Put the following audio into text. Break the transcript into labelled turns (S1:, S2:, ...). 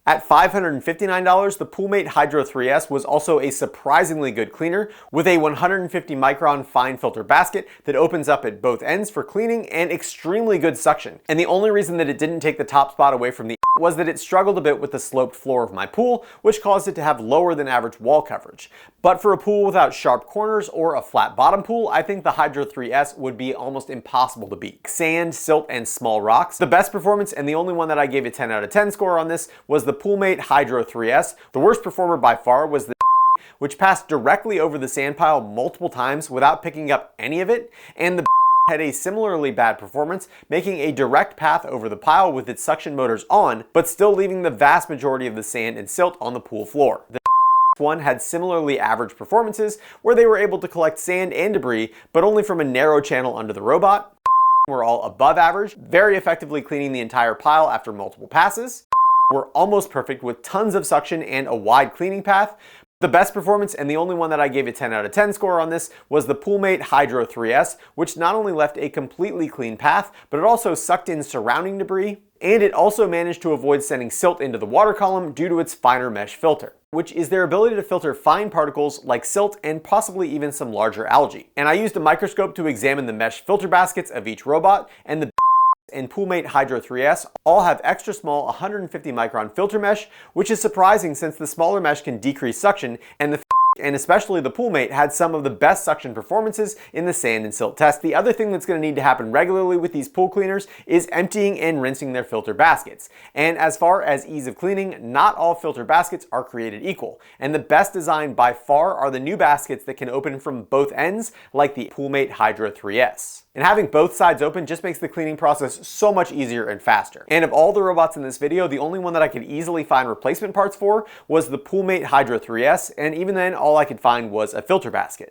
S1: At $559, the Poolmate Hydro 3S was also a surprisingly good cleaner with a 150 micron fine filter basket that opens up at both ends for cleaning and extremely good suction. And the only reason that it didn't take the top spot away from the was that it struggled a bit with the sloped floor of my pool, which caused it to have lower than average wall coverage. But for a pool without sharp corners or a flat bottom pool, I think the Hydro 3S would be almost impossible to beat. Sand, silt, and small rocks. The best performance, and the only one that I gave a 10 out of 10 score on this, was the Poolmate Hydro 3S. The worst performer by far was the which passed directly over the sand pile multiple times without picking up any of it, and the had a similarly bad performance, making a direct path over the pile with its suction motors on, but still leaving the vast majority of the sand and silt on the pool floor. The one had similarly average performances, where they were able to collect sand and debris, but only from a narrow channel under the robot. Were all above average, very effectively cleaning the entire pile after multiple passes. Were almost perfect with tons of suction and a wide cleaning path. The best performance, and the only one that I gave a 10 out of 10 score on this, was the Poolmate Hydro 3S, which not only left a completely clean path, but it also sucked in surrounding debris, and it also managed to avoid sending silt into the water column due to its finer mesh filter, which is their ability to filter fine particles like silt and possibly even some larger algae. And I used a microscope to examine the mesh filter baskets of each robot, and the and Poolmate Hydro 3S all have extra small 150 micron filter mesh, which is surprising since the smaller mesh can decrease suction, and the and especially the Poolmate had some of the best suction performances in the sand and silt test. The other thing that's going to need to happen regularly with these pool cleaners is emptying and rinsing their filter baskets. And as far as ease of cleaning, not all filter baskets are created equal. And the best design by far are the new baskets that can open from both ends, like the Poolmate Hydro 3S. And having both sides open just makes the cleaning process so much easier and faster. And of all the robots in this video, the only one that I could easily find replacement parts for was the Poolmate Hydro 3S, and even then all I could find was a filter basket.